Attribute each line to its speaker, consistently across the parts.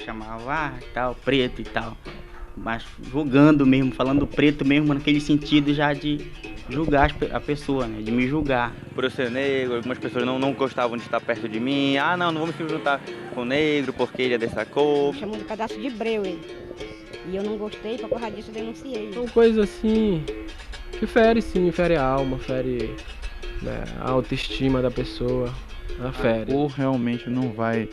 Speaker 1: chamava, tal, preto e tal. Mas julgando mesmo, falando preto mesmo naquele sentido já de julgar a pessoa, né? De me julgar.
Speaker 2: Por eu ser negro, algumas pessoas não gostavam de estar perto de mim. Ah, não vou me juntar com o negro porque ele é dessa cor.
Speaker 3: Chamou de pedaço de breu ele. E eu não gostei, por causa disso eu denunciei.
Speaker 4: São coisas assim que fere a alma, fere, né, a autoestima da pessoa. Ela fere.
Speaker 5: A cor realmente não vai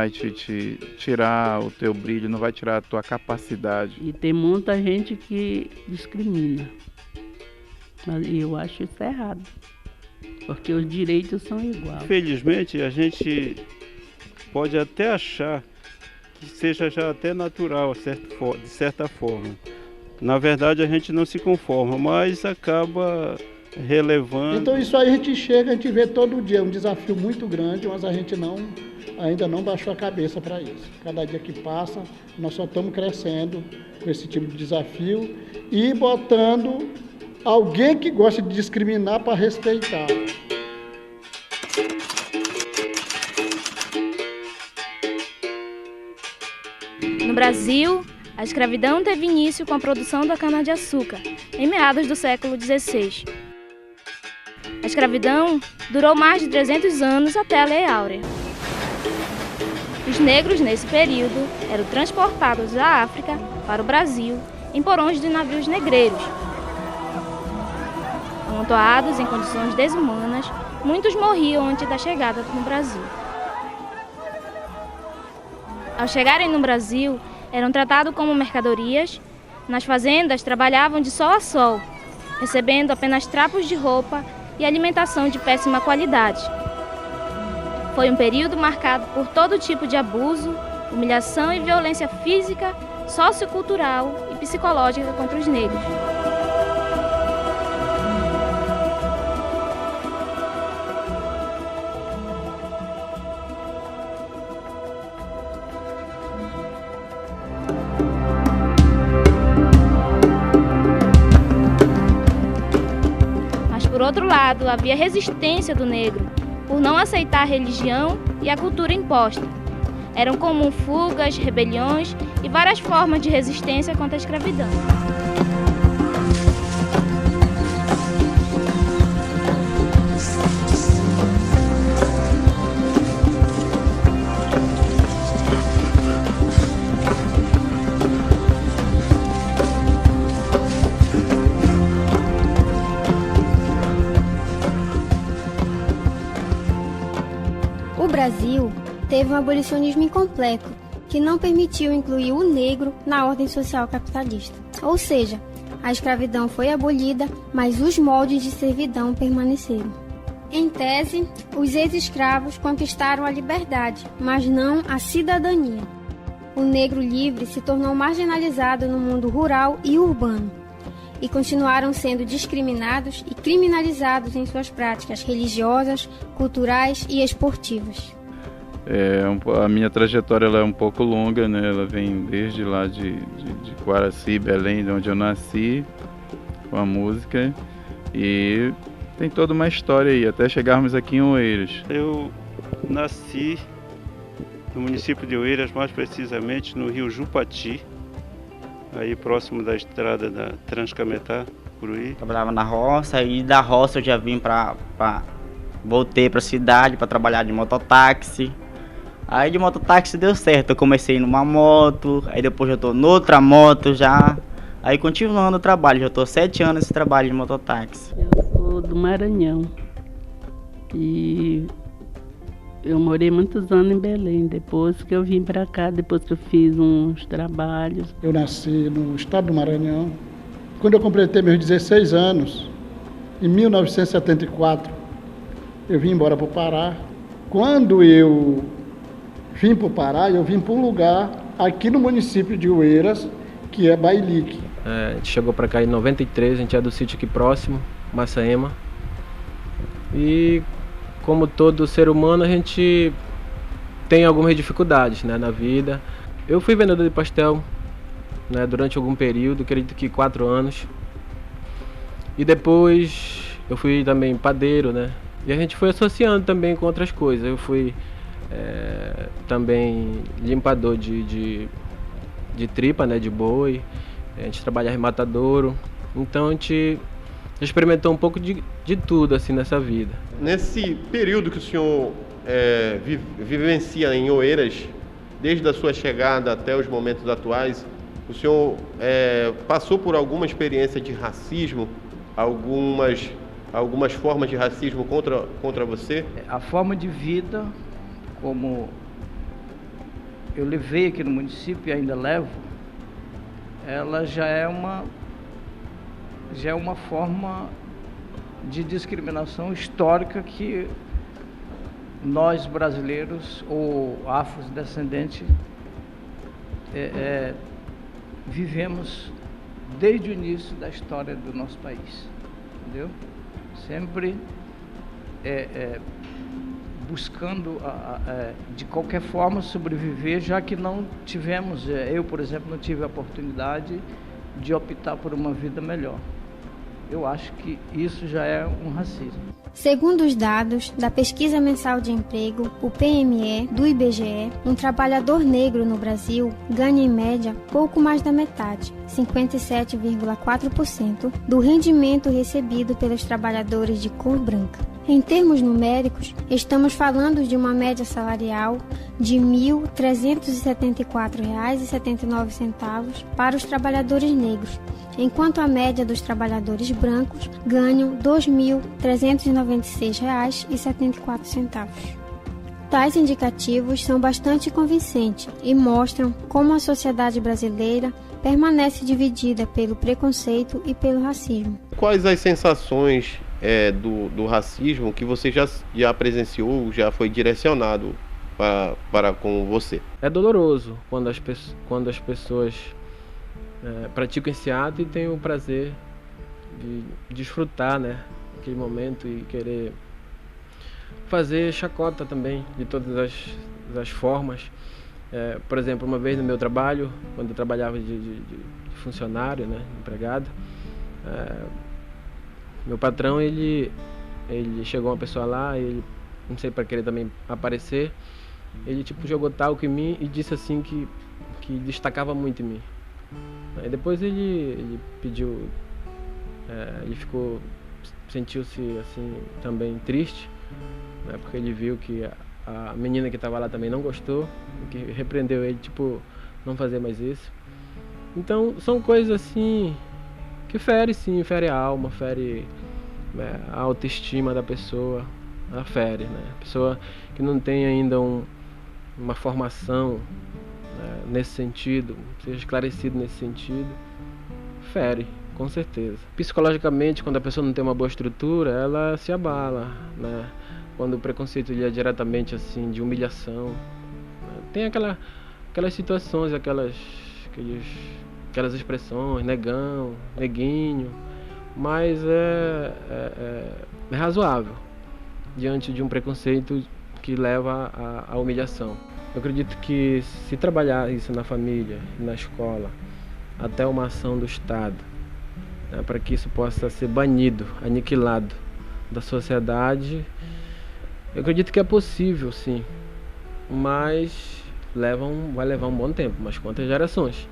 Speaker 5: te tirar o teu brilho, não vai tirar a tua capacidade.
Speaker 6: E tem muita gente que discrimina. Mas eu acho isso errado. Porque os direitos são iguais.
Speaker 7: Infelizmente, a gente pode até achar que seja já até natural, de certa forma. Na verdade, a gente não se conforma, mas acaba relevando.
Speaker 8: Então isso aí a gente vê todo dia, um desafio muito grande, mas a gente ainda não baixou a cabeça para isso. Cada dia que passa, nós só estamos crescendo com esse tipo de desafio e botando alguém que gosta de discriminar para respeitar.
Speaker 9: No Brasil, a escravidão teve início com a produção da cana-de-açúcar, em meados do século XVI. A escravidão durou mais de 300 anos até a Lei Áurea. Os negros, nesse período, eram transportados da África para o Brasil em porões de navios negreiros. Amontoados em condições desumanas, muitos morriam antes da chegada no Brasil. Ao chegarem no Brasil, eram tratados como mercadorias. Nas fazendas, trabalhavam de sol a sol, recebendo apenas trapos de roupa e alimentação de péssima qualidade. Foi um período marcado por todo tipo de abuso, humilhação e violência física, sociocultural e psicológica contra os negros. Por outro lado, havia resistência do negro, por não aceitar a religião e a cultura imposta. Eram comuns fugas, rebeliões e várias formas de resistência contra a escravidão.
Speaker 10: O Brasil teve um abolicionismo incompleto, que não permitiu incluir o negro na ordem social capitalista. Ou seja, a escravidão foi abolida, mas os moldes de servidão permaneceram. Em tese, os ex-escravos conquistaram a liberdade, mas não a cidadania. O negro livre se tornou marginalizado no mundo rural e urbano, e continuaram sendo discriminados e criminalizados em suas práticas religiosas, culturais e esportivas.
Speaker 5: A minha trajetória ela é um pouco longa, né? Ela vem desde lá de Quaraci, Belém, de onde eu nasci, com a música, e tem toda uma história aí, até chegarmos aqui em Oeiras.
Speaker 7: Eu nasci no município de Oeiras, mais precisamente no rio Jupati, aí próximo da estrada da Transcametá, Curuí.
Speaker 1: Trabalhava na roça e da roça eu já vim voltei pra cidade para trabalhar de mototáxi. Aí de mototáxi deu certo, eu comecei numa moto, aí depois eu tô noutra moto já. Aí continuando o trabalho, já tô 7 anos nesse trabalho de mototáxi.
Speaker 6: Eu sou do Maranhão e eu morei muitos anos em Belém, depois que eu vim para cá, depois que eu fiz uns trabalhos.
Speaker 8: Eu nasci no estado do Maranhão. Quando eu completei meus 16 anos, em 1974, eu vim embora para o Pará. Quando eu vim para o Pará, eu vim para um lugar aqui no município de Oeiras, que é Bailique.
Speaker 4: A gente chegou para cá em 93, a gente é do sítio aqui próximo, Massaema. E como todo ser humano, a gente tem algumas dificuldades, né, na vida. Eu fui vendedor de pastel, né, durante algum período, acredito que 4 anos. E depois eu fui também padeiro, né? E a gente foi associando também com outras coisas. Eu fui também limpador de tripa, né, de boi, a gente trabalha rematadouro, então a gente experimentou um pouco de tudo assim nessa vida.
Speaker 11: Nesse período que o senhor vivencia em Oeiras, desde a sua chegada até os momentos atuais, o senhor passou por alguma experiência de racismo, algumas formas de racismo contra você?
Speaker 12: A forma de vida, como eu levei aqui no município e ainda levo, ela já é uma forma de discriminação histórica que nós brasileiros ou afrodescendentes vivemos desde o início da história do nosso país, entendeu? Sempre buscando de qualquer forma sobreviver, já que não tivemos, eu por exemplo não tive a oportunidade de optar por uma vida melhor. Eu acho que isso já é um racismo.
Speaker 10: Segundo os dados da Pesquisa Mensal de Emprego, o PME, do IBGE, um trabalhador negro no Brasil ganha em média pouco mais da metade, 57,4%, do rendimento recebido pelos trabalhadores de cor branca. Em termos numéricos, estamos falando de uma média salarial de R$ 1.374,79 para os trabalhadores negros, enquanto a média dos trabalhadores brancos ganham R$ 2.396,74. Tais indicativos são bastante convincentes e mostram como a sociedade brasileira permanece dividida pelo preconceito e pelo racismo.
Speaker 11: Quais as sensações do racismo que você já presenciou, já foi direcionado para com você?
Speaker 4: É doloroso quando as pessoas praticam esse ato e têm o prazer de desfrutar, né, aquele momento e querer fazer chacota também de todas as formas. Por exemplo, uma vez no meu trabalho, quando eu trabalhava de funcionário, né, empregado, meu patrão, ele chegou uma pessoa lá, ele, não sei, para querer também aparecer, ele tipo jogou talco em mim e disse assim que destacava muito em mim. Aí depois ele pediu, ele sentiu-se assim também triste, né, porque ele viu que a menina que estava lá também não gostou, que repreendeu ele, tipo, não fazer mais isso. Então são coisas assim que fere a alma, fere a autoestima da pessoa, ela fere, né? A pessoa que não tem ainda uma formação nesse sentido, seja esclarecido nesse sentido, fere, com certeza. Psicologicamente, quando a pessoa não tem uma boa estrutura, ela se abala, né? Quando o preconceito é diretamente assim, de humilhação, né? Tem aquelas situações, aquelas expressões, negão, neguinho, mas é razoável diante de um preconceito que leva à humilhação. Eu acredito que se trabalhar isso na família, na escola, até uma ação do Estado, né, para que isso possa ser banido, aniquilado da sociedade, eu acredito que é possível, sim, mas vai levar um bom tempo, umas quantas gerações,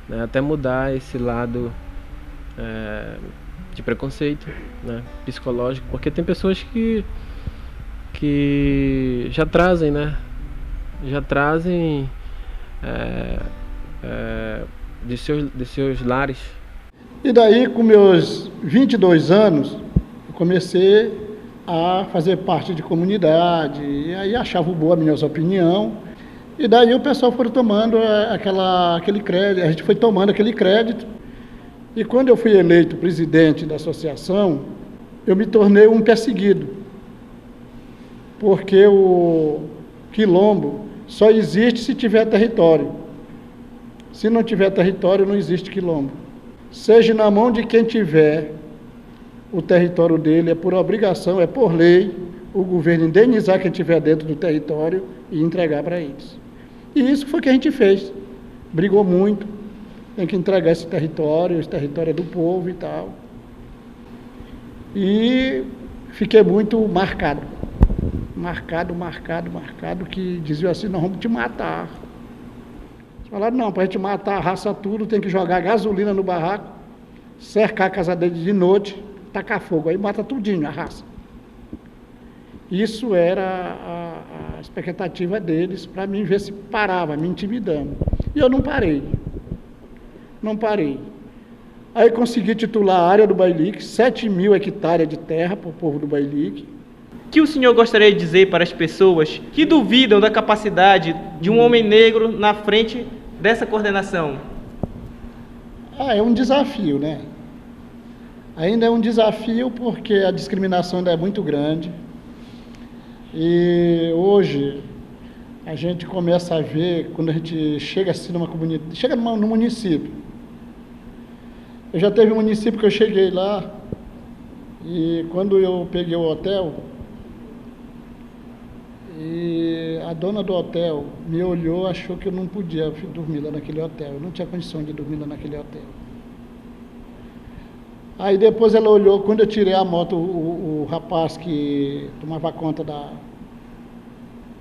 Speaker 4: né, até mudar esse lado de preconceito, né, psicológico, porque tem pessoas que já trazem, né, de seus lares.
Speaker 8: E daí, com meus 22 anos, eu comecei a fazer parte de comunidade, e aí achava boa a minha opinião. E daí o pessoal foi tomando aquele crédito, a gente foi tomando aquele crédito. E quando eu fui eleito presidente da associação, eu me tornei um perseguido, porque o quilombo só existe se tiver território. Se não tiver território, não existe quilombo. Seja na mão de quem tiver o território dele, é por obrigação, é por lei, o governo indenizar quem estiver dentro do território e entregar para eles. E isso foi o que a gente fez. Brigou muito, tem que entregar esse território é do povo e tal. E fiquei muito marcado marcado, que diziam assim, nós vamos te matar. Falaram, não, para a gente matar a raça tudo, tem que jogar gasolina no barraco, cercar a casa dele de noite, tacar fogo, aí mata tudinho a raça. Isso era a expectativa deles para mim ver se parava, me intimidando. E eu não parei. Aí consegui titular a área do Bailique, 7.000 hectares de terra para o povo do Bailique.
Speaker 13: O que o senhor gostaria de dizer para as pessoas que duvidam da capacidade de um homem negro na frente dessa coordenação?
Speaker 8: É um desafio, né? Ainda é um desafio porque a discriminação ainda é muito grande. E hoje a gente começa a ver, quando a gente chega assim numa comunidade, chega no município. Eu já teve um município que eu cheguei lá e quando eu peguei o hotel, e a dona do hotel me olhou, achou que eu não podia dormir lá naquele hotel, eu não tinha condição de dormir lá naquele hotel. Aí depois ela olhou, quando eu tirei a moto, o rapaz que tomava conta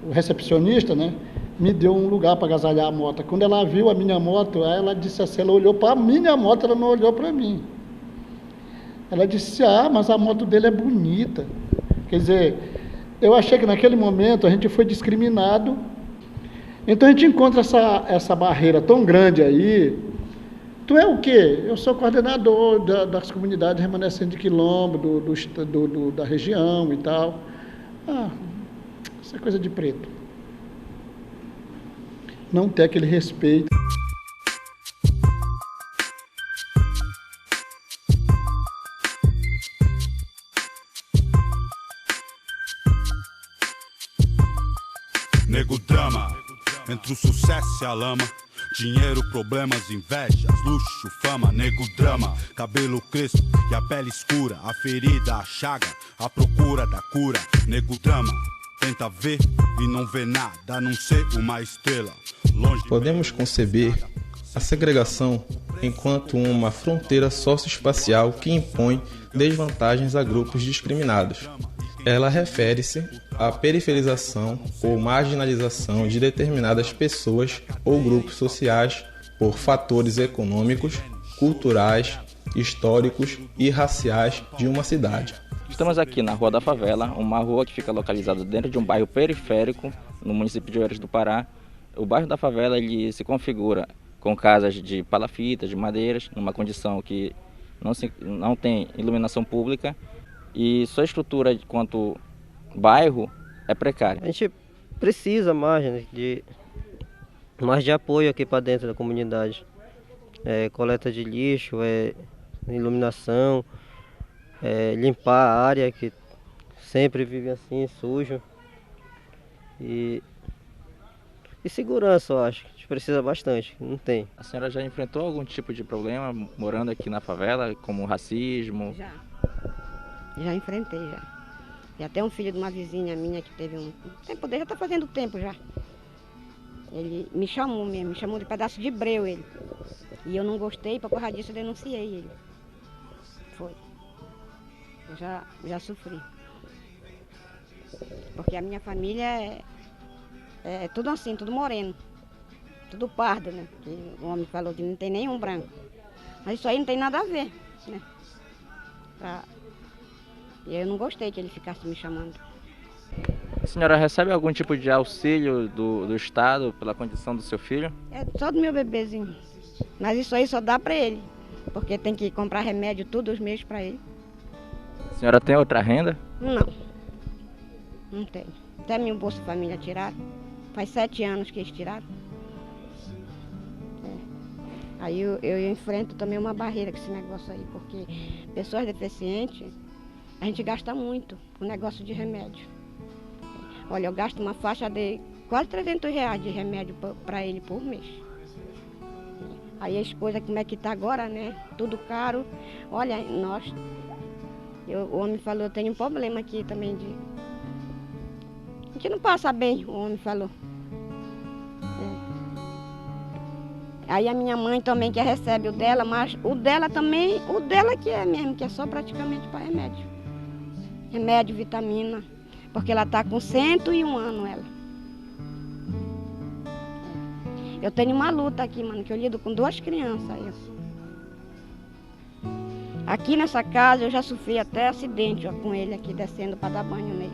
Speaker 8: o recepcionista, né, me deu um lugar para agasalhar a moto. Quando ela viu a minha moto, aí ela disse assim, ela olhou para a minha moto, ela não olhou para mim. Ela disse, mas a moto dele é bonita. Quer dizer, eu achei que naquele momento a gente foi discriminado. Então a gente encontra essa barreira tão grande aí. Tu é o quê? Eu sou coordenador das comunidades remanescentes de Quilombo, da região e tal. Isso é coisa de preto. Não ter aquele respeito.
Speaker 14: Nego drama, entre o sucesso e a lama. Dinheiro, problemas, invejas, luxo, fama, nego drama. Cabelo crespo e a pele escura, a ferida, a chaga, a procura da cura. Nego drama, tenta ver e não vê nada, a não ser uma estrela. Longe.
Speaker 15: Podemos conceber a segregação enquanto uma fronteira socioespacial que impõe desvantagens a grupos discriminados. Ela refere-se à periferização ou marginalização de determinadas pessoas ou grupos sociais por fatores econômicos, culturais, históricos e raciais de uma cidade.
Speaker 16: Estamos aqui na Rua da Favela, uma rua que fica localizada dentro de um bairro periférico no município de Oeiras do Pará. O bairro da Favela ele se configura com casas de palafitas, de madeiras, numa condição que não tem iluminação pública. E sua estrutura quanto bairro é precária.
Speaker 17: A gente precisa mais de apoio aqui para dentro da comunidade. Coleta de lixo, iluminação, limpar a área que sempre vive assim, sujo. E segurança, eu acho. A gente precisa bastante, não tem.
Speaker 16: A senhora já enfrentou algum tipo de problema morando aqui na favela, como racismo?
Speaker 3: Já enfrentei, já. E até um filho de uma vizinha minha que teve um tempo dele, já está fazendo tempo já. Ele me chamou de pedaço de breu ele. E eu não gostei, por causa disso eu denunciei ele. Foi. Eu já sofri. Porque a minha família é tudo assim, tudo moreno. Tudo pardo, né? Que o homem falou que não tem nenhum branco. Mas isso aí não tem nada a ver, né? E eu não gostei que ele ficasse me chamando.
Speaker 16: A senhora recebe algum tipo de auxílio do Estado pela condição do seu filho?
Speaker 3: É só do meu bebezinho. Mas isso aí só dá para ele. Porque tem que comprar remédio todos os meses para ele.
Speaker 16: A senhora tem outra renda?
Speaker 3: Não tenho. Até meu Bolsa Família tiraram. Faz 7 anos que eles tiraram. Aí eu enfrento também uma barreira com esse negócio aí. Porque pessoas deficientes... A gente gasta muito com negócio de remédio. Olha, eu gasto uma faixa de quase R$300 de remédio para ele por mês. Aí as coisas, como é que tá agora, né? Tudo caro. Olha, o homem falou, eu tenho um problema aqui também de... A gente não passa bem, o homem falou. Aí a minha mãe também que recebe o dela, mas o dela também, o dela que é mesmo, que é só praticamente para remédio. Remédio, vitamina. Porque ela está com 101 anos, ela. Eu tenho uma luta aqui, mano, que eu lido com 2 crianças. Aqui nessa casa eu já sofri até acidente ó, com ele aqui descendo para dar banho nele.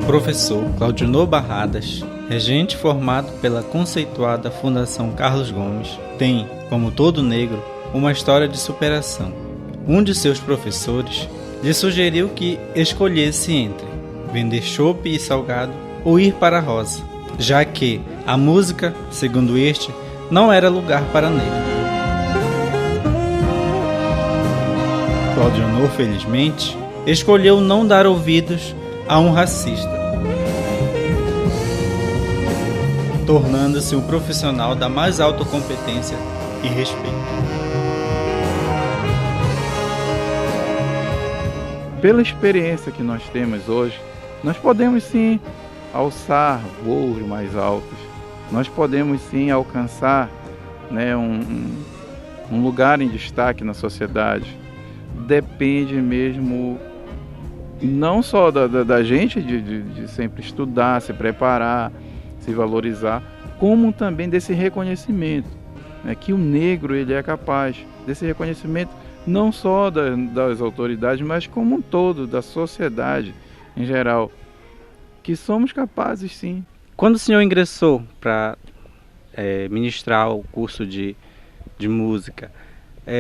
Speaker 18: Professor Claudionor Barradas, regente formado pela conceituada Fundação Carlos Gomes, tem, como todo negro, uma história de superação. Um de seus professores lhe sugeriu que escolhesse entre vender chopp e salgado ou ir para a roça, já que a música, segundo este, não era lugar para negro. Claudionor, felizmente, escolheu não dar ouvidos a um racista, tornando-se um profissional da mais alta competência e respeito.
Speaker 5: Pela experiência que nós temos hoje, nós podemos sim alçar voos mais altos, nós podemos sim alcançar, né, um lugar em destaque na sociedade. Depende mesmo não só da gente de sempre estudar, se preparar, se valorizar, como também desse reconhecimento, né, que o negro ele é capaz desse reconhecimento não só das autoridades, mas como um todo, da sociedade em geral, que somos capazes sim.
Speaker 18: Quando o senhor ingressou para ministrar o curso de música,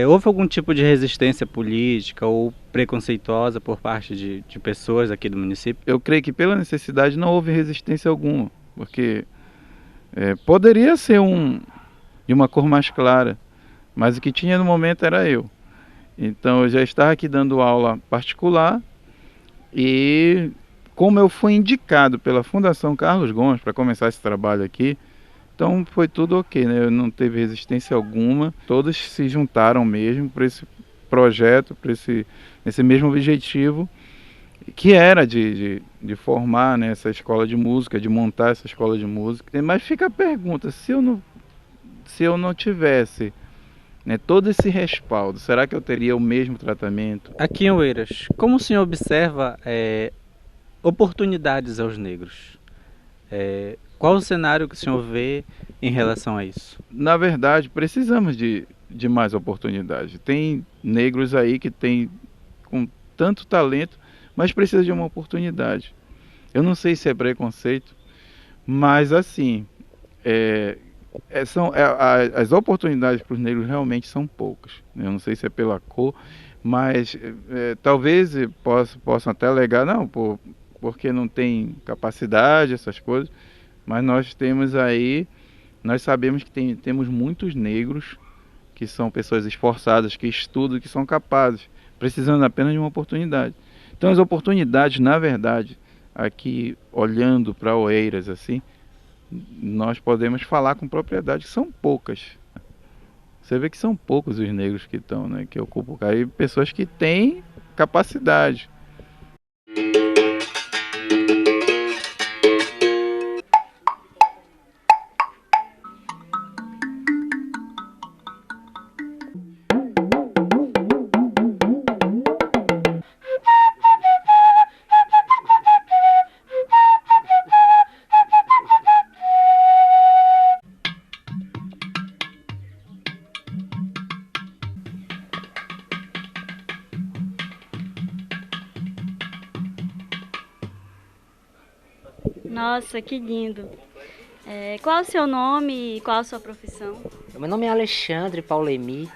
Speaker 18: houve algum tipo de resistência política ou preconceituosa por parte de pessoas aqui do município?
Speaker 5: Eu creio que pela necessidade não houve resistência alguma, porque poderia ser de uma cor mais clara, mas o que tinha no momento era eu. Então eu já estava aqui dando aula particular e como eu fui indicado pela Fundação Carlos Gomes para começar esse trabalho aqui, então foi tudo ok, né? Não teve resistência alguma, todos se juntaram mesmo para esse projeto, para esse mesmo objetivo, que era de formar, né, essa escola de música, de montar essa escola de música. Mas fica a pergunta, se eu não tivesse, né, todo esse respaldo, será que eu teria o mesmo tratamento?
Speaker 18: Aqui em Oeiras, como o senhor observa oportunidades aos negros? Qual o cenário que o senhor vê em relação a isso?
Speaker 5: Na verdade, precisamos de mais oportunidade. Tem negros aí que tem com tanto talento, mas precisa de uma oportunidade. Eu não sei se é preconceito, mas assim, as oportunidades para os negros realmente são poucas. Eu não sei se é pela cor, mas talvez possam até alegar, não, porque não tem capacidade, essas coisas, mas nós temos aí, nós sabemos que temos muitos negros que são pessoas esforçadas, que estudam, que são capazes, precisando apenas de uma oportunidade. Então as oportunidades, na verdade, aqui olhando para Oeiras assim, nós podemos falar com propriedade que são poucas. Você vê que são poucos os negros que estão, né, que ocupam o cargo, e pessoas que têm capacidade.
Speaker 19: Nossa, que lindo. Qual é o seu nome e qual a sua profissão?
Speaker 20: Meu nome é Alexandre Paulemi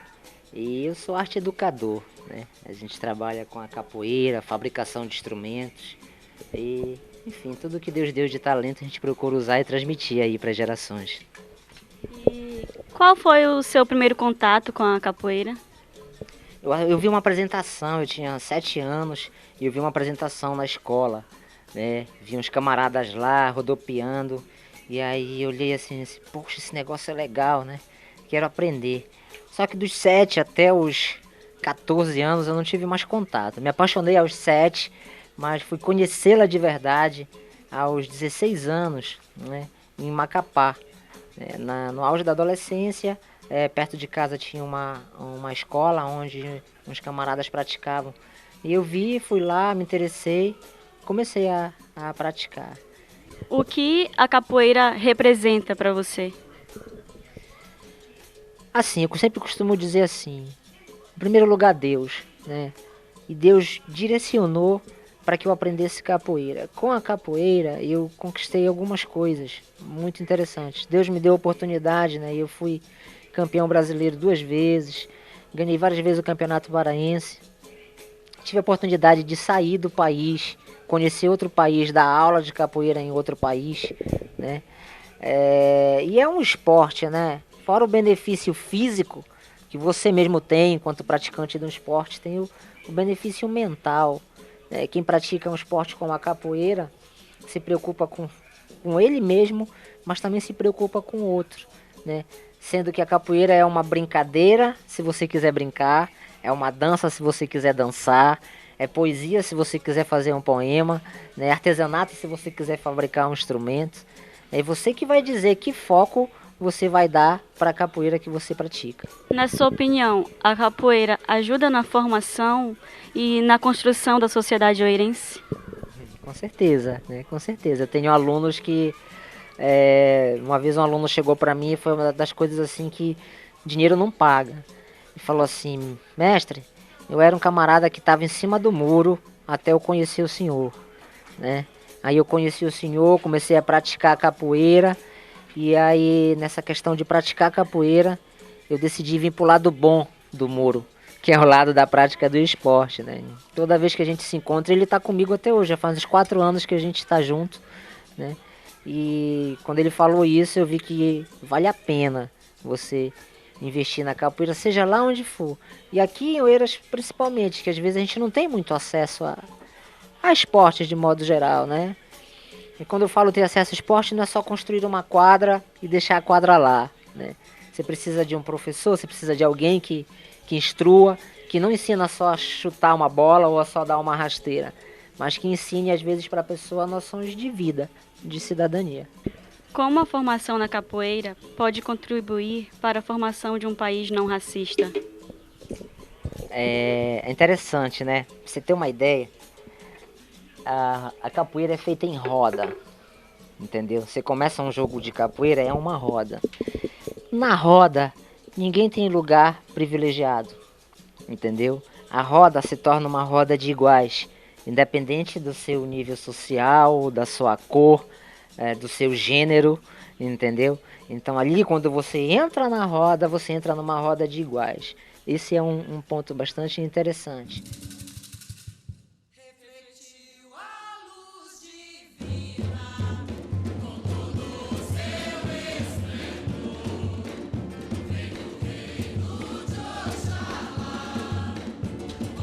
Speaker 20: e eu sou arte educador, né? A gente trabalha com a capoeira, fabricação de instrumentos e, enfim, tudo que Deus deu de talento a gente procura usar e transmitir aí para gerações.
Speaker 19: E qual foi o seu primeiro contato com a capoeira?
Speaker 20: Eu vi uma apresentação, eu tinha 7 anos e eu vi uma apresentação na escola, né? Vi uns camaradas lá rodopiando e aí eu olhei assim, poxa, esse negócio é legal, né? Quero aprender. Só que dos 7 até os 14 anos eu não tive mais contato. Me apaixonei aos 7 mas fui conhecê-la de verdade aos 16 anos, né, em Macapá. No auge da adolescência, perto de casa tinha uma escola onde uns camaradas praticavam. E eu vi, fui lá, me interessei, comecei a praticar.
Speaker 19: O que a capoeira representa para você?
Speaker 20: Assim, eu sempre costumo dizer assim, em primeiro lugar Deus, né? E Deus direcionou para que eu aprendesse capoeira. Com a capoeira eu conquistei algumas coisas muito interessantes. Deus me deu a oportunidade, né? Eu fui campeão brasileiro 2 vezes, ganhei várias vezes o campeonato paraense. Tive a oportunidade de sair do país, conhecer outro país, dar aula de capoeira em outro país, né? E é um esporte, né? Fora o benefício físico que você mesmo tem enquanto praticante de um esporte, tem o benefício mental. Quem pratica um esporte como a capoeira se preocupa com ele mesmo, mas também se preocupa com o outro, né? Sendo que a capoeira é uma brincadeira, se você quiser brincar, é uma dança se você quiser dançar, é poesia se você quiser fazer um poema, né? Artesanato se você quiser fabricar um instrumento. É você que vai dizer que foco você vai dar para a capoeira que você pratica.
Speaker 19: Na sua opinião, a capoeira ajuda na formação e na construção da sociedade oeirense?
Speaker 20: Com certeza, né? Com certeza. Eu tenho alunos que... uma vez um aluno chegou para mim e foi uma das coisas assim que dinheiro não paga. E falou assim, mestre, eu era um camarada que estava em cima do muro até eu conhecer o senhor, né? Aí eu conheci o senhor, comecei a praticar capoeira. E aí, nessa questão de praticar capoeira, eu decidi vir pro lado bom do muro, que é o lado da prática do esporte, né? Toda vez que a gente se encontra, ele tá comigo até hoje, já faz uns 4 anos que a gente tá junto, né? E quando ele falou isso, eu vi que vale a pena você investir na capoeira, seja lá onde for. E aqui em Oeiras, principalmente, que às vezes a gente não tem muito acesso a esportes de modo geral, né? E quando eu falo ter acesso ao esporte, não é só construir uma quadra e deixar a quadra lá, né? Você precisa de um professor, você precisa de alguém que instrua, que não ensina só a chutar uma bola ou a só dar uma rasteira, mas que ensine às vezes para a pessoa noções de vida, de cidadania.
Speaker 19: Como a formação na capoeira pode contribuir para a formação de um país não racista?
Speaker 20: É interessante, né? Pra você ter uma ideia, a capoeira é feita em roda, entendeu? Você começa um jogo de capoeira, é uma roda. Na roda, ninguém tem lugar privilegiado, entendeu? A roda se torna uma roda de iguais, independente do seu nível social, da sua cor, do seu gênero, entendeu? Então ali, quando você entra na roda, você entra numa roda de iguais. Esse é um ponto bastante interessante.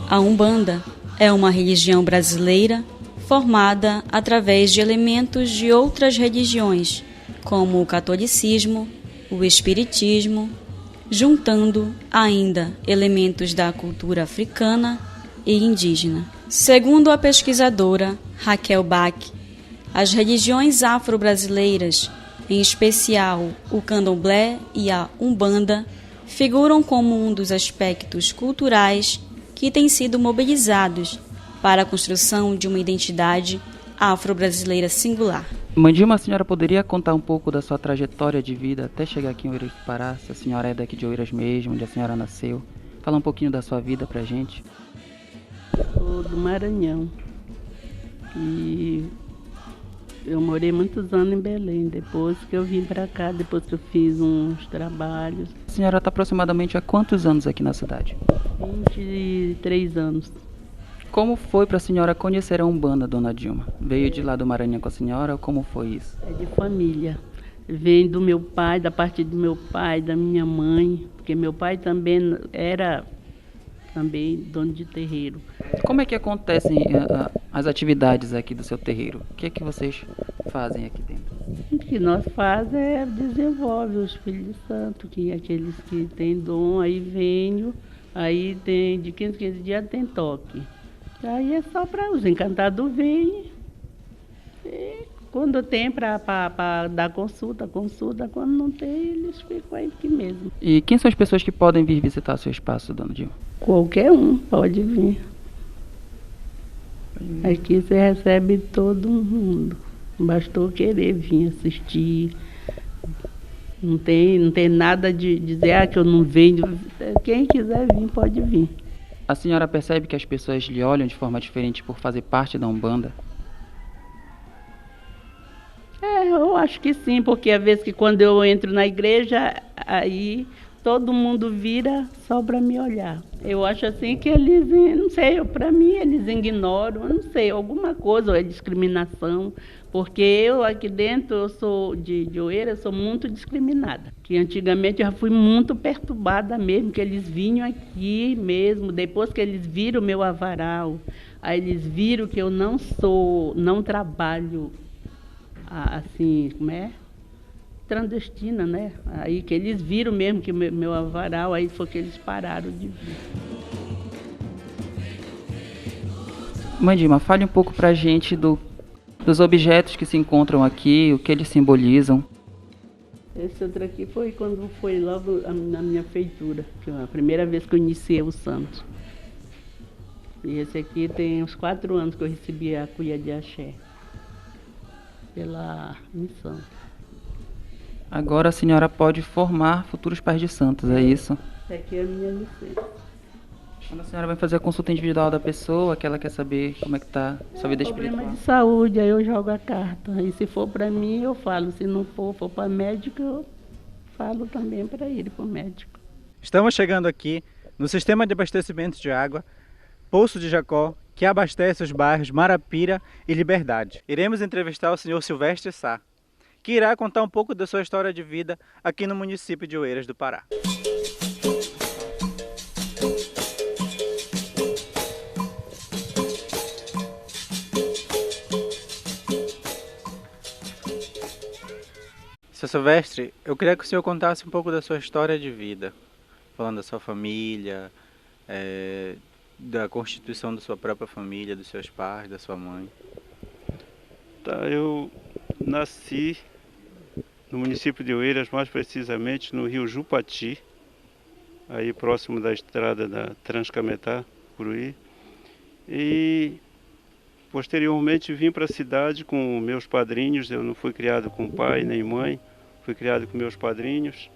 Speaker 21: A Umbanda é uma religião brasileira formada através de elementos de outras religiões, como o catolicismo, o espiritismo, juntando ainda elementos da cultura africana e indígena. Segundo a pesquisadora Raquel Bach, as religiões afro-brasileiras, em especial o candomblé e a Umbanda, figuram como um dos aspectos culturais que têm sido mobilizados para a construção de uma identidade afro-brasileira singular.
Speaker 13: Mandilma, a senhora poderia contar um pouco da sua trajetória de vida até chegar aqui em Oeiras do Pará? Se a senhora é daqui de Oeiras mesmo, onde a senhora nasceu. Fala um pouquinho da sua vida pra gente.
Speaker 6: Sou do Maranhão. E eu morei muitos anos em Belém, depois que eu vim para cá, depois que eu fiz uns trabalhos.
Speaker 13: A senhora está aproximadamente há quantos anos aqui na cidade?
Speaker 6: 23 anos.
Speaker 13: Como foi para a senhora conhecer a Umbanda, dona Dilma? Veio de lá do Maranhão com a senhora ou como foi isso?
Speaker 6: É de família. Vem do meu pai, da parte do meu pai, da minha mãe, porque meu pai também era dono de terreiro.
Speaker 13: Como é que acontecem as atividades aqui do seu terreiro? O que é que vocês fazem aqui dentro?
Speaker 6: O que nós fazemos é desenvolver os filhos de santo, que aqueles que têm dom, aí venho, aí tem de 15 dias tem toque. Aí é só para os encantados virem. E quando tem para dar consulta. Quando não tem, eles ficam aí aqui mesmo.
Speaker 13: E quem são as pessoas que podem vir visitar seu espaço, dona Dilma?
Speaker 6: Qualquer um pode vir. Aqui você recebe todo mundo. Bastou querer vir assistir. Não tem nada de dizer que eu não venho. Quem quiser vir, pode vir.
Speaker 13: A senhora percebe que as pessoas lhe olham de forma diferente por fazer parte da Umbanda?
Speaker 6: Eu acho que sim, porque às vezes que quando eu entro na igreja, aí todo mundo vira só para me olhar. Eu acho assim que eles, não sei, para mim eles ignoram, eu não sei, alguma coisa, ou é discriminação, porque eu aqui dentro, eu sou de Oeiras, sou muito discriminada. Que antigamente eu já fui muito perturbada mesmo, que eles vinham aqui mesmo, depois que eles viram o meu avaral, aí eles viram que eu não trabalho assim, como é? Clandestina, né? Aí que eles viram mesmo que meu avaral, aí foi que eles pararam de vir.
Speaker 13: Mãe Dilma, fale um pouco pra gente dos objetos que se encontram aqui, o que eles simbolizam.
Speaker 6: Esse outro aqui foi quando foi logo na minha feitura, que é a primeira vez que eu iniciei o santo. E esse aqui tem uns 4 anos que eu recebi a cuia de axé pela missão.
Speaker 13: Agora a senhora pode formar futuros pais de santos, é isso?
Speaker 6: Essa aqui é a minha licença.
Speaker 13: Quando a senhora vai fazer a consulta individual da pessoa, que ela quer saber como é que tá a sua vida espiritual.
Speaker 6: Problema de saúde, aí eu jogo a carta. E se for para mim, eu falo. Se não for para médico, eu falo também para ele, para o médico.
Speaker 2: Estamos chegando aqui no sistema de abastecimento de água Poço de Jacó, que abastece os bairros Marapira e Liberdade. Iremos entrevistar o senhor Silvestre Sá, que irá contar um pouco da sua história de vida aqui no município de Oeiras do Pará. Seu Silvestre, eu queria que o senhor contasse um pouco da sua história de vida, falando da sua família, da constituição da sua própria família, dos seus pais, da sua mãe.
Speaker 7: Tá, eu nasci no município de Oeiras, mais precisamente no rio Jupati, aí próximo da estrada da Transcametá, Curuí. E posteriormente vim para a cidade com meus padrinhos. Eu não fui criado com pai nem mãe, fui criado com meus padrinhos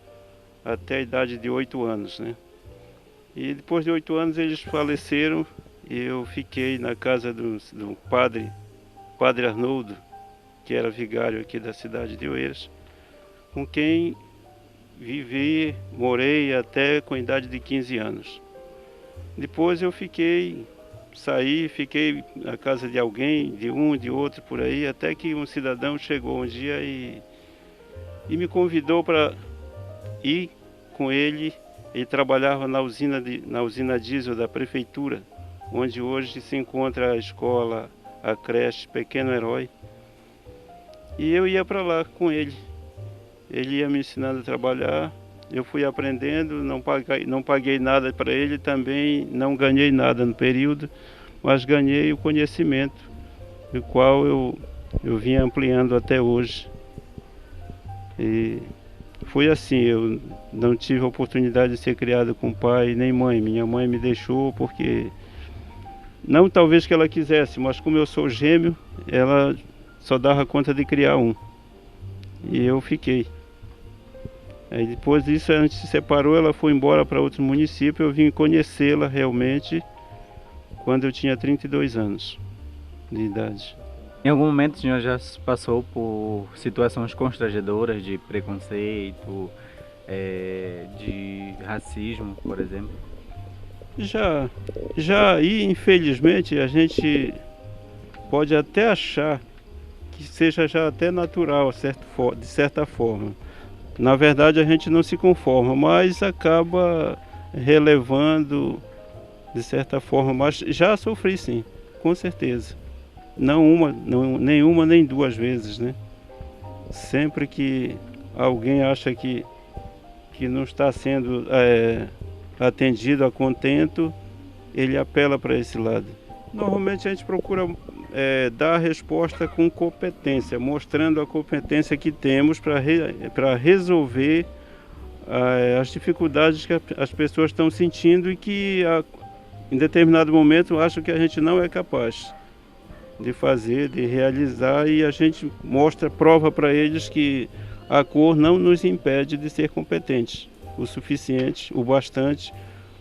Speaker 7: até a idade de 8 anos, né? E depois de 8 anos eles faleceram e eu fiquei na casa do padre Arnoldo, que era vigário aqui da cidade de Oeiras, com quem vivi, morei até com a idade de 15 anos. Depois eu saí, fiquei na casa de alguém, de um, de outro por aí, até que um cidadão chegou um dia e me convidou para ir com ele. Ele trabalhava na usina diesel da prefeitura, onde hoje se encontra a escola, a creche Pequeno Herói. E eu ia para lá com ele. Ele ia me ensinando a trabalhar, eu fui aprendendo, não paguei nada para ele, também não ganhei nada no período, mas ganhei o conhecimento, o qual eu vim ampliando até hoje. E foi assim, eu não tive a oportunidade de ser criado com pai nem mãe. Minha mãe me deixou porque, não talvez que ela quisesse, mas como eu sou gêmeo, ela só dava conta de criar um. E eu fiquei. Aí depois disso a gente se separou, ela foi embora para outro município, eu vim conhecê-la realmente quando eu tinha 32 anos de idade.
Speaker 2: Em algum momento o senhor já passou por situações constrangedoras de preconceito, de racismo, por exemplo? Já, e infelizmente a gente pode até achar que seja já até natural, de certa forma. Na verdade a gente não se conforma, mas acaba relevando de certa forma. Mas já sofri sim, com certeza. Nenhuma nem 2 vezes, né? Sempre que alguém acha que não está sendo atendido a contento, ele apela para esse lado. Normalmente a gente procura dar a resposta com competência, mostrando a competência que temos para resolver as dificuldades que as pessoas estão sentindo e que em determinado momento acham que a gente não é capaz de fazer, de realizar, e a gente prova para eles que a cor não nos impede de ser competentes o suficiente, o bastante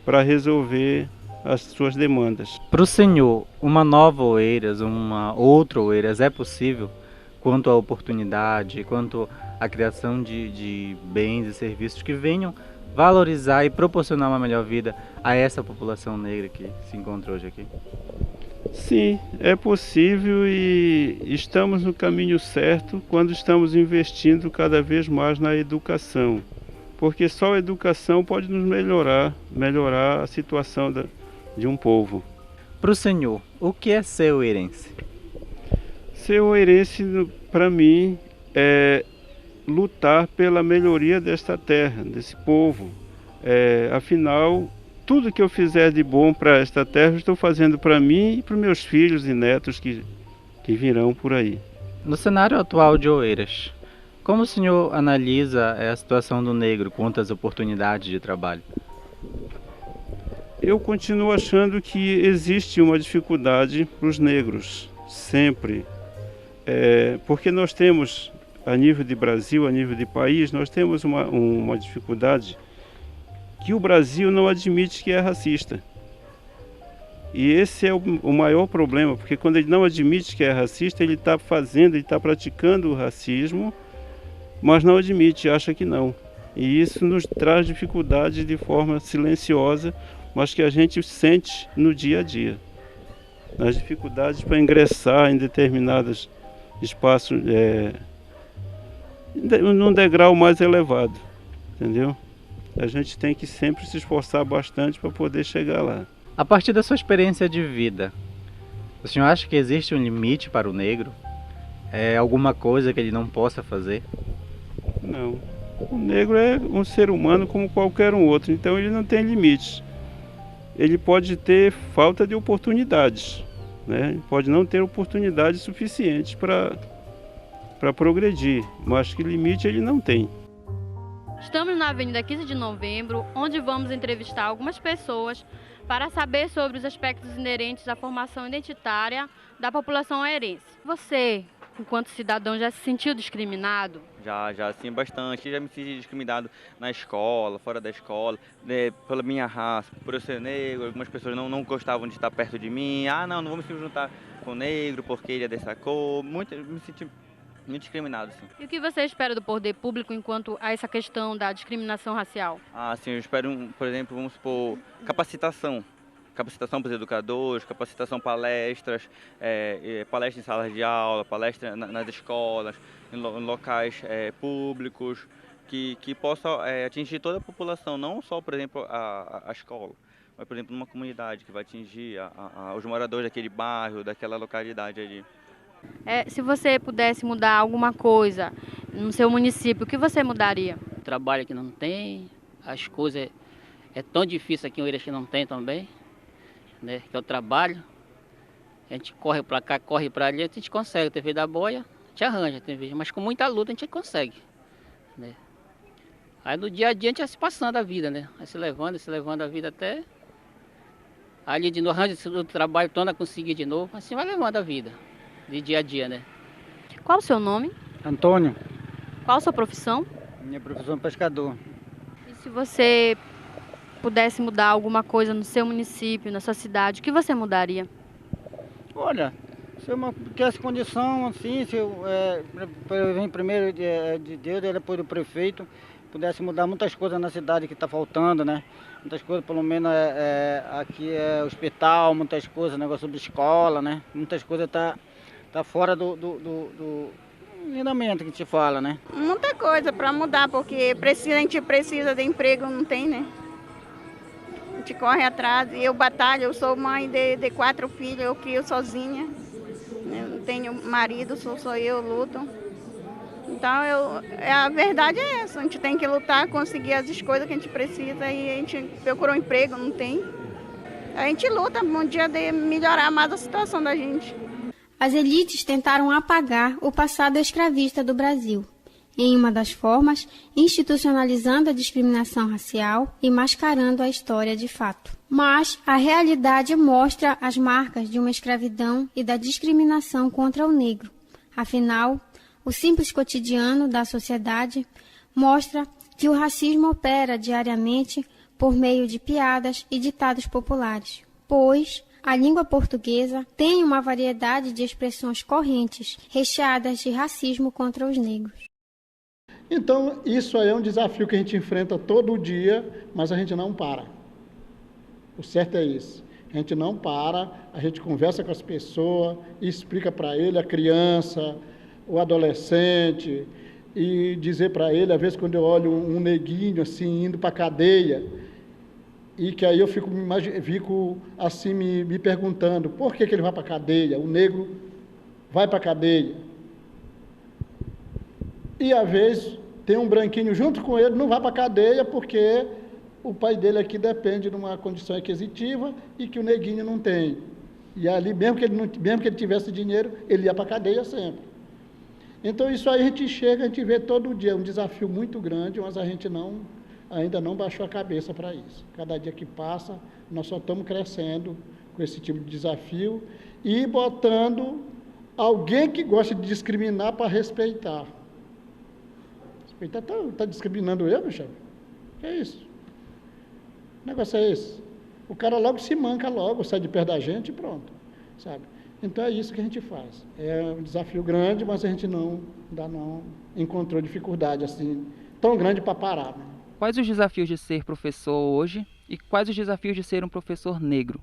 Speaker 2: para resolver as suas demandas.
Speaker 18: Para o senhor, uma nova Oeiras, uma outra Oeiras é possível quanto à oportunidade, quanto à criação de bens e serviços que venham valorizar e proporcionar uma melhor vida a essa população negra que se encontra hoje aqui?
Speaker 2: Sim, é possível e estamos no caminho certo quando estamos investindo cada vez mais na educação, porque só a educação pode nos melhorar a situação de um povo.
Speaker 18: Para o senhor, o que é ser oeirense?
Speaker 2: Ser oeirense, para mim, é lutar pela melhoria desta terra, desse povo. Afinal, tudo que eu fizer de bom para esta terra, eu estou fazendo para mim e para os meus filhos e netos que virão por aí.
Speaker 18: No cenário atual de Oeiras, como o senhor analisa a situação do negro quanto às oportunidades de trabalho?
Speaker 2: Eu continuo achando que existe uma dificuldade para os negros, sempre. Porque nós temos, a nível de Brasil, a nível de país, nós temos uma dificuldade que o Brasil não admite que é racista. E esse é o maior problema, porque quando ele não admite que é racista, ele está praticando o racismo, mas não admite, acha que não. E isso nos traz dificuldade de forma silenciosa, mas que a gente sente no dia a dia. As dificuldades para ingressar em determinados espaços, num degrau mais elevado, entendeu? A gente tem que sempre se esforçar bastante para poder chegar lá.
Speaker 18: A partir da sua experiência de vida, o senhor acha que existe um limite para o negro? Alguma coisa que ele não possa fazer?
Speaker 2: Não. O negro é um ser humano como qualquer um outro, então ele não tem limites. Ele pode ter falta de oportunidades, né? Ele pode não ter oportunidades suficientes para progredir, mas que limite ele não tem.
Speaker 9: Estamos na Avenida 15 de Novembro, onde vamos entrevistar algumas pessoas para saber sobre os aspectos inerentes à formação identitária da população oeirense. Você, enquanto cidadão, já se sentiu discriminado?
Speaker 22: Já sim, bastante. Já me senti discriminado na escola, fora da escola, pela minha raça, por eu ser negro. Algumas pessoas não gostavam de estar perto de mim. Não vamos se juntar com o negro porque ele é dessa cor. Me senti muito discriminado, sim.
Speaker 9: E o que você espera do poder público enquanto a essa questão da discriminação racial?
Speaker 22: Sim, eu espero, por exemplo, vamos supor, capacitação para os educadores, capacitação, palestras, palestras em salas de aula, palestras nas escolas, em locais públicos, que possa atingir toda a população, não só, por exemplo, a escola, mas, por exemplo, numa comunidade que vai atingir os moradores daquele bairro, daquela localidade ali.
Speaker 9: Se você pudesse mudar alguma coisa no seu município, o que você mudaria?
Speaker 23: O trabalho que não tem, as coisas é tão difícil aqui em Oeiras que não tem também, né? Que é o trabalho, a gente corre para cá, corre para ali, a gente consegue, tem vez da boia, a gente arranja, tem vez, mas com muita luta a gente consegue, né? Aí no dia a dia a gente vai se passando a vida, né? Vai se levando a vida até ali de novo, arranja o trabalho, torna a conseguir de novo, assim vai levando a vida. De dia a dia, né?
Speaker 9: Qual o seu nome?
Speaker 24: Antônio.
Speaker 9: Qual a sua profissão?
Speaker 24: Minha profissão é pescador.
Speaker 9: E se você pudesse mudar alguma coisa no seu município, na sua cidade, o que você mudaria?
Speaker 24: Olha, se eu tivesse condição, assim, se eu vim primeiro de Deus, depois do prefeito, pudesse mudar muitas coisas na cidade que está faltando, né? Muitas coisas, pelo menos aqui é hospital, muitas coisas, negócio de escola, né? Muitas coisas tá fora do andamento que te fala, né?
Speaker 25: Muita coisa para mudar, porque a gente precisa de emprego, não tem, né? A gente corre atrás e eu batalho, eu sou mãe de 4 filhos, eu crio sozinha. Eu não tenho marido, sou eu, luto. Então, a verdade é essa, a gente tem que lutar, conseguir as coisas que a gente precisa e a gente procura um emprego, não tem. A gente luta um dia de melhorar mais a situação da gente.
Speaker 1: As elites tentaram apagar o passado escravista do Brasil, em uma das formas, institucionalizando a discriminação racial e mascarando a história de fato. Mas a realidade mostra as marcas de uma escravidão e da discriminação contra o negro. Afinal, o simples cotidiano da sociedade mostra que o racismo opera diariamente por meio de piadas e ditados populares, pois a língua portuguesa tem uma variedade de expressões correntes, recheadas de racismo contra os negros.
Speaker 8: Então, isso aí é um desafio que a gente enfrenta todo dia, mas a gente não para. O certo é isso. A gente não para, a gente conversa com as pessoas, explica para ele, a criança, o adolescente, e dizer para ele, às vezes quando eu olho um neguinho assim, indo para a cadeia, e que aí eu fico assim me perguntando, por que ele vai para a cadeia? O negro vai para a cadeia. E às vezes tem um branquinho junto com ele, não vai para a cadeia porque o pai dele aqui depende de uma condição aquisitiva e que o neguinho não tem. E ali, mesmo que ele tivesse dinheiro, ele ia para a cadeia sempre. Então isso aí a gente vê todo dia, é um desafio muito grande, mas a gente ainda não baixou a cabeça para isso. Cada dia que passa, nós só estamos crescendo com esse tipo de desafio e botando alguém que gosta de discriminar para respeitar. Está discriminando eu, meu chefe? Que é isso? O negócio é esse. O cara logo se manca logo, sai de perto da gente e pronto, sabe? Então é isso que a gente faz. É um desafio grande, mas a gente ainda não encontrou dificuldade assim tão grande para parar, né?
Speaker 13: Quais os desafios de ser professor hoje e quais os desafios de ser um professor negro?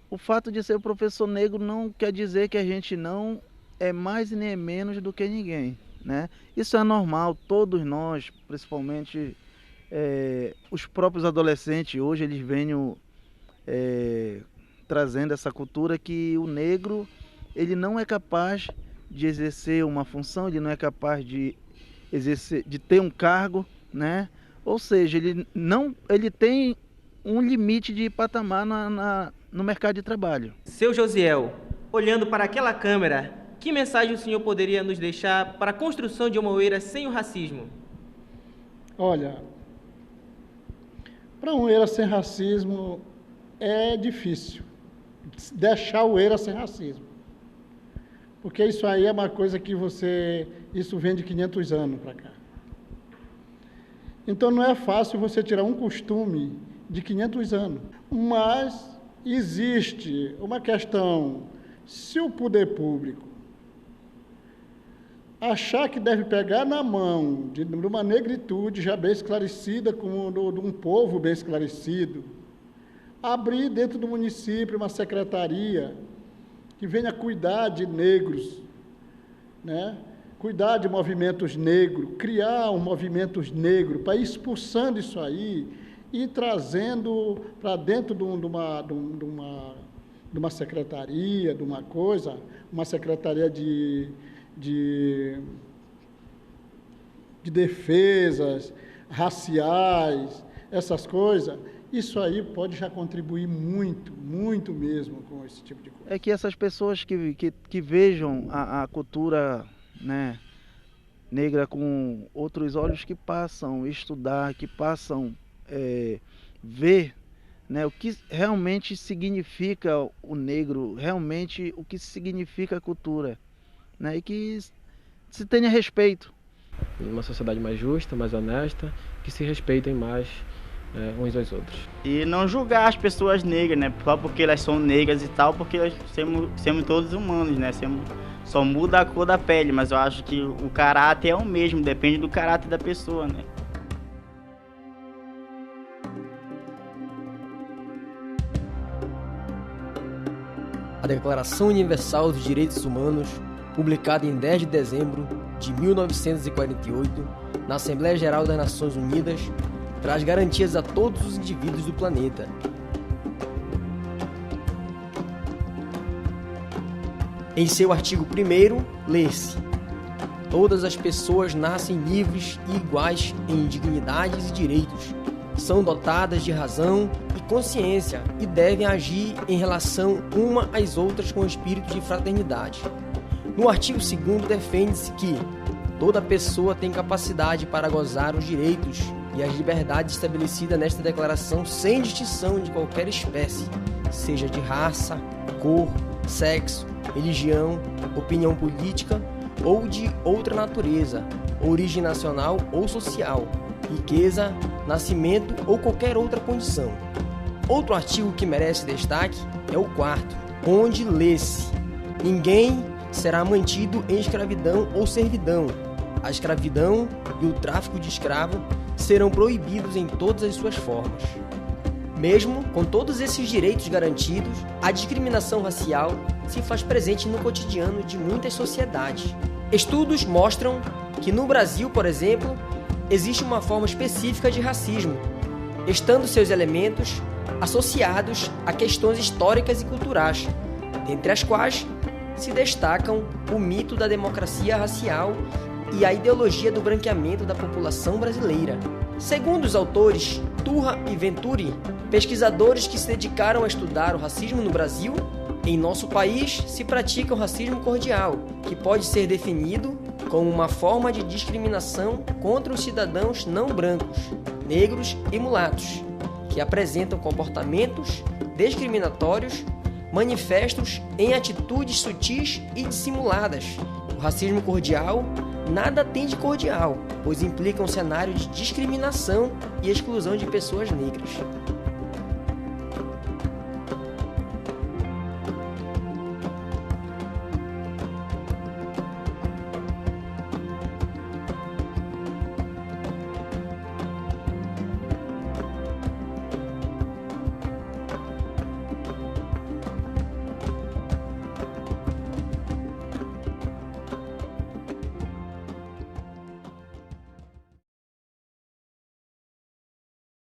Speaker 4: O fato de ser professor negro não quer dizer que a gente não é mais e nem é menos do que ninguém, né? Isso é normal, todos nós, principalmente os próprios adolescentes, hoje eles vêm trazendo essa cultura que o negro ele não é capaz de exercer uma função, ele não é capaz de ter um cargo, né? Ou seja, ele tem um limite de patamar no mercado de trabalho.
Speaker 10: Seu Josiel, olhando para aquela câmera, que mensagem o senhor poderia nos deixar para a construção de uma Oeiras sem o racismo?
Speaker 8: Olha, para uma Oeiras sem racismo é difícil deixar o Oeiras sem racismo. Porque isso aí é uma coisa que isso vem de 500 anos para cá. Então não é fácil você tirar um costume de 500 anos. Mas existe uma questão, se o poder público achar que deve pegar na mão de uma negritude já bem esclarecida, como de um povo bem esclarecido, abrir dentro do município uma secretaria que venha cuidar de negros, né? Cuidar de movimentos negros, criar movimentos negros, para ir expulsando isso aí e trazendo para dentro de uma secretaria, de uma coisa, uma secretaria de defesas raciais, essas coisas. Isso aí pode já contribuir muito, muito mesmo com esse tipo de coisa.
Speaker 4: É que essas pessoas que vejam a cultura, né, negra com outros olhos, que passam a estudar, que passam ver, né, o que realmente significa o negro, realmente o que significa a cultura, né, e que se tenha respeito.
Speaker 11: Uma sociedade mais justa, mais honesta, que se respeitem mais uns aos outros.
Speaker 12: E não julgar as pessoas negras, né? Só porque elas são negras e tal, porque nós somos todos humanos, né? Só muda a cor da pele, mas eu acho que o caráter é o mesmo, depende do caráter da pessoa, né?
Speaker 26: A Declaração Universal dos Direitos Humanos, publicada em 10 de dezembro de 1948, na Assembleia Geral das Nações Unidas, traz garantias a todos os indivíduos do planeta. Em seu artigo 1º, lê-se: todas as pessoas nascem livres e iguais em dignidades e direitos, são dotadas de razão e consciência e devem agir em relação uma às outras com espírito de fraternidade. No artigo 2º defende-se que toda pessoa tem capacidade para gozar os direitos e as liberdades estabelecidas nesta declaração sem distinção de qualquer espécie, seja de raça, cor, sexo, religião, opinião política ou de outra natureza, origem nacional ou social, riqueza, nascimento ou qualquer outra condição. Outro artigo que merece destaque é o 4º, onde lê-se: ninguém será mantido em escravidão ou servidão. A escravidão e o tráfico de escravo serão proibidos em todas as suas formas. Mesmo com todos esses direitos garantidos, a discriminação racial se faz presente no cotidiano de muitas sociedades. Estudos mostram que no Brasil, por exemplo, existe uma forma específica de racismo, estando seus elementos associados a questões históricas e culturais, dentre as quais se destacam o mito da democracia racial e a ideologia do branqueamento da população brasileira. Segundo os autores Turra e Venturi, pesquisadores que se dedicaram a estudar o racismo no Brasil, em nosso país se pratica o racismo cordial, que pode ser definido como uma forma de discriminação contra os cidadãos não brancos, negros e mulatos, que apresentam comportamentos discriminatórios manifestos em atitudes sutis e dissimuladas. O racismo cordial nada tem de cordial, pois implica um cenário de discriminação e exclusão de pessoas negras.